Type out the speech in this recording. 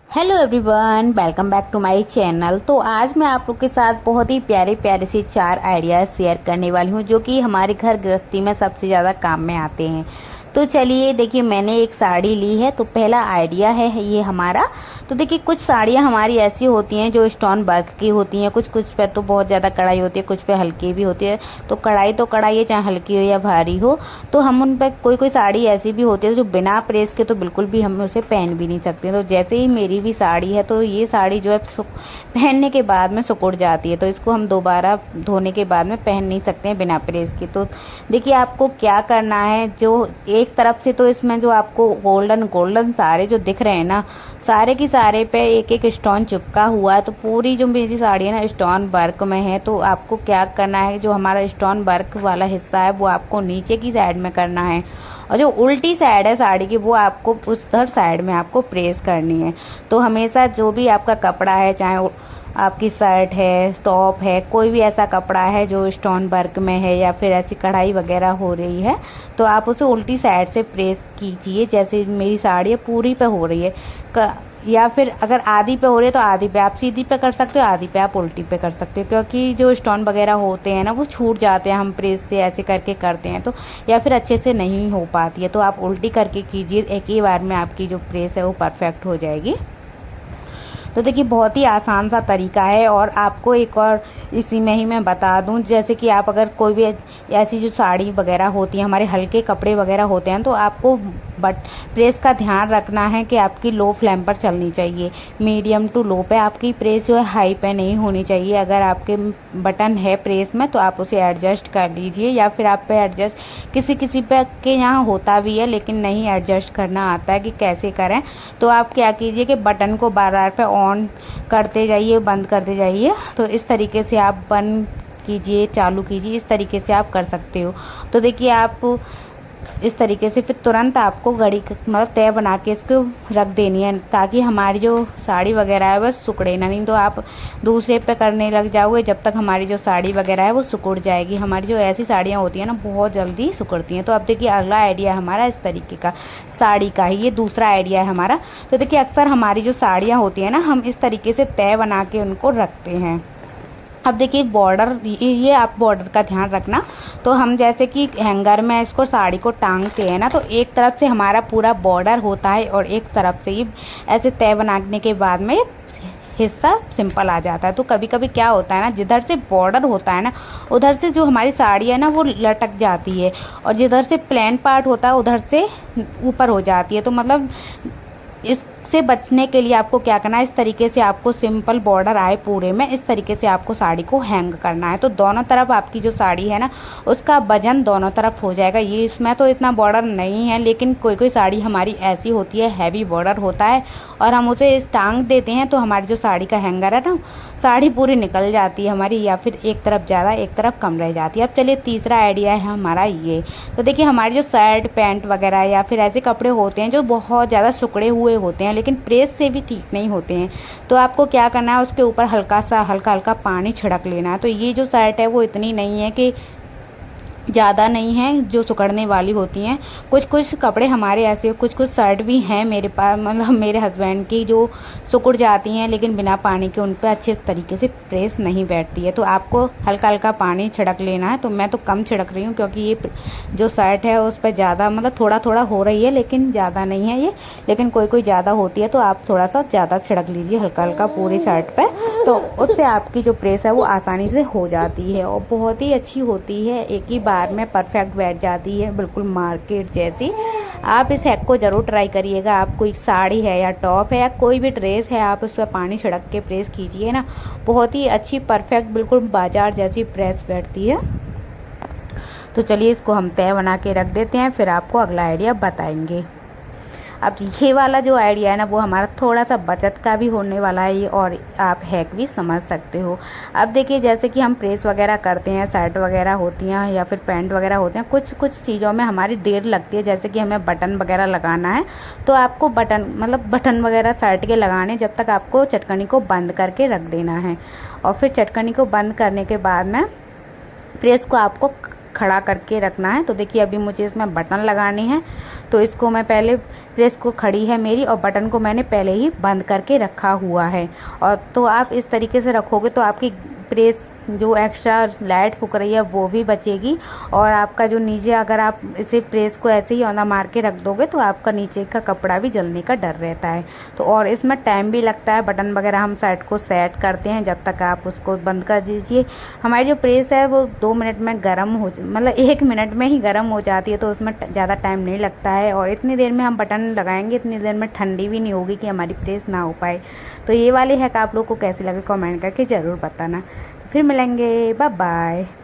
Hello everyone, welcome back to my channel. तो आज मैं आप लोग के साथ बहुत ही प्यारे प्यारे से 4 आइडियाज शेयर करने वाली हूँ जो कि हमारे घर गृहस्थी में सबसे ज़्यादा काम में आते हैं। तो चलिए देखिए, मैंने एक साड़ी ली है। तो पहला आइडिया है ये हमारा। तो देखिए, कुछ साड़ियाँ हमारी ऐसी होती हैं जो स्टोन वर्क की होती हैं, कुछ कुछ पे तो बहुत ज़्यादा कढ़ाई होती है, कुछ पे हल्की भी होती है। तो कढ़ाई है, चाहे हल्की हो या भारी हो। तो हम उन पर कोई कोई साड़ी ऐसी भी होती है जो बिना प्रेस के तो बिल्कुल भी हम उसे पहन भी नहीं सकते। तो जैसे ही मेरी भी साड़ी है, तो ये साड़ी जो है पहनने के बाद में सिकुड़ जाती है, तो इसको हम दोबारा धोने के बाद में पहन नहीं सकते हैं बिना प्रेस के। तो देखिए, आपको क्या करना है, जो एक तरफ से तो इसमें जो आपको गोल्डन गोल्डन सारे जो दिख रहे हैं ना, सारे की सारे पे एक एक स्टोन चिपका हुआ है। तो पूरी जो मेरी साड़ी है ना स्टोन वर्क में है। तो आपको क्या करना है, जो हमारा स्टोन वर्क वाला हिस्सा है वो आपको नीचे की साइड में करना है, और जो उल्टी साइड है साड़ी की वो आपको उधर साइड में आपको प्रेस करनी है। तो हमेशा जो भी आपका कपड़ा है, चाहे आपकी शर्ट है, टॉप है, कोई भी ऐसा कपड़ा है जो स्टोन वर्क में है या फिर ऐसी कढ़ाई वगैरह हो रही है, तो आप उसे उल्टी साइड से प्रेस कीजिए। जैसे मेरी साड़ी है पूरी पे हो रही है, या फिर अगर आधी पे हो रही है तो आधी पे आप सीधी पे कर सकते हो, आधी पे आप उल्टी पे कर सकते हो, क्योंकि जो स्टोन वगैरह होते हैं ना वो छूट जाते हैं, हम प्रेस से ऐसे करके करते हैं तो, या फिर अच्छे से नहीं हो पाती है। तो आप उल्टी करके कीजिए, एक ही बार में आपकी जो प्रेस है वो परफेक्ट हो जाएगी। तो देखिए, बहुत ही आसान सा तरीका है। और आपको एक और इसी में ही मैं बता दूं, जैसे कि आप अगर कोई भी ऐसी जो साड़ी वगैरह होती है, हमारे हल्के कपड़े वगैरह होते हैं, तो आपको प्रेस का ध्यान रखना है कि आपकी लो फ्लेम पर चलनी चाहिए, मीडियम टू लो पे। आपकी प्रेस जो है हाई पे नहीं होनी चाहिए। अगर आपके बटन है प्रेस में तो आप उसे एडजस्ट कर लीजिए, या फिर आप पे एडजस्ट किसी किसी पे के यहाँ होता भी है लेकिन नहीं एडजस्ट करना आता है कि कैसे करें। तो आप क्या कीजिए कि बटन को बार बार पे ऑन करते जाइए, बंद करते जाइए। तो इस तरीके से आप बंद कीजिए, चालू कीजिए, इस तरीके से आप कर सकते हो। तो देखिए, आप इस तरीके से फिर तुरंत आपको घड़ी मतलब तय बना के इसको रख देनी है, ताकि हमारी जो साड़ी वगैरह है वह सिकुड़े ना। नहीं तो आप दूसरे पे करने लग जाओगे, जब तक हमारी जो साड़ी वगैरह है वो सिकुड़ जाएगी। हमारी जो ऐसी साड़ियाँ होती हैं ना बहुत जल्दी सिकुड़ती हैं। तो अब देखिए, अगला आइडिया है हमारा इस तरीके का, साड़ी का ही ये दूसरा आइडिया है हमारा। तो देखिए, अक्सर हमारी जो साड़ियाँ होती हैं ना, हम इस तरीके से तय बना के उनको रखते हैं। अब देखिए, बॉर्डर, ये आप बॉर्डर का ध्यान रखना। तो हम जैसे कि हैंगर में इसको साड़ी को टांगते हैं ना, तो एक तरफ से हमारा पूरा बॉर्डर होता है और एक तरफ से ये ऐसे तय बनाने के बाद में हिस्सा सिंपल आ जाता है। तो कभी कभी क्या होता है ना, जिधर से बॉर्डर होता है ना उधर से जो हमारी साड़ी है ना वो लटक जाती है, और जिधर से प्लेन पार्ट होता है उधर से ऊपर हो जाती है। तो मतलब इससे बचने के लिए आपको क्या करना है, इस तरीके से आपको सिंपल बॉर्डर आए पूरे में, इस तरीके से आपको साड़ी को हैंग करना है। तो दोनों तरफ आपकी जो साड़ी है ना उसका वजन दोनों तरफ हो जाएगा। ये इसमें तो इतना बॉर्डर नहीं है, लेकिन कोई कोई साड़ी हमारी ऐसी होती है, हैवी बॉर्डर होता है, और हम उसे इस टांग देते हैं तो हमारी जो साड़ी का हैंगर है ना, साड़ी पूरी निकल जाती है हमारी, या फिर एक तरफ ज़्यादा एक तरफ कम रह जाती है। अब चलिए, तीसरा आइडिया है हमारा ये। तो देखिए, हमारी जो शर्ट पैंट वगैरह या फिर ऐसे कपड़े होते हैं जो बहुत ज़्यादा सिकुड़े हुए होते हैं लेकिन प्रेस से भी ठीक नहीं होते हैं, तो आपको क्या करना है, उसके ऊपर हल्का हल्का पानी छिड़क लेना है। तो ये जो शर्ट है वो इतनी नहीं है कि ज़्यादा नहीं है जो सिकुड़ने वाली होती हैं। कुछ कुछ कपड़े हमारे ऐसे, कुछ कुछ शर्ट भी हैं मेरे पास, मतलब मेरे हस्बैंड की, जो सिकुड़ जाती हैं लेकिन बिना पानी के उन पर अच्छे तरीके से प्रेस नहीं बैठती है। तो आपको हल्का हल्का पानी छिड़क लेना है। तो मैं तो कम छिड़क रही हूँ, क्योंकि ये जो शर्ट है उस पर ज़्यादा, मतलब थोड़ा थोड़ा हो रही है लेकिन ज़्यादा नहीं है ये, लेकिन कोई कोई ज़्यादा होती है। तो आप थोड़ा सा ज़्यादा छिड़क लीजिए हल्का हल्का पूरी शर्ट पर, तो उससे आपकी जो प्रेस है वो आसानी से हो जाती है और बहुत ही अच्छी होती है, एक ही बार में परफेक्ट बैठ जाती है, बिल्कुल मार्केट जैसी। आप इस हैक को ज़रूर ट्राई करिएगा। आप कोई साड़ी है या टॉप है या कोई भी ड्रेस है, आप उस पर पानी छिड़क के प्रेस कीजिए ना, बहुत ही अच्छी परफेक्ट बिल्कुल बाजार जैसी प्रेस बैठती है। तो चलिए, इसको हम तय बना के रख देते हैं, फिर आपको अगला आइडिया बताएंगे। अब ये वाला जो आइडिया है ना वो हमारा थोड़ा सा बचत का भी होने वाला है, और आप हैक भी समझ सकते हो। अब देखिए, जैसे कि हम प्रेस वगैरह करते हैं, शर्ट वगैरह होती हैं या फिर पैंट वगैरह होते हैं, कुछ कुछ चीज़ों में हमारी देर लगती है। जैसे कि हमें बटन वगैरह लगाना है, तो आपको बटन वगैरह शर्ट के लगाने, जब तक आपको चटकनी को बंद करके रख देना है, और फिर चटकनी को बंद करने के बाद में प्रेस को आपको खड़ा करके रखना है। तो देखिए अभी मुझे इसमें बटन लगाने हैं, तो इसको मैं पहले प्रेस को खड़ी है मेरी और बटन को मैंने पहले ही बंद करके रखा हुआ है। और तो आप इस तरीके से रखोगे तो आपकी प्रेस जो एक्स्ट्रा लाइट फूक रही है वो भी बचेगी, और आपका जो नीचे अगर आप इसे प्रेस को ऐसे ही औंधा मार के रख दोगे तो आपका नीचे का कपड़ा भी जलने का डर रहता है। तो और इसमें टाइम भी लगता है, बटन वगैरह हम साइड को सेट करते हैं, जब तक आप उसको बंद कर दीजिए। हमारी जो प्रेस है वो 2 मिनट में गर्म हो, मतलब 1 मिनट में ही गर्म हो जाती है, तो उसमें ज़्यादा टाइम नहीं लगता है। और इतनी देर में हम बटन लगाएंगे, इतनी देर में ठंडी भी नहीं होगी कि हमारी प्रेस ना हो पाए। तो ये वाले हैक आप लोग को कैसे लगे कमेंट करके ज़रूर बताना। फिर मिलेंगे, बाय बाय।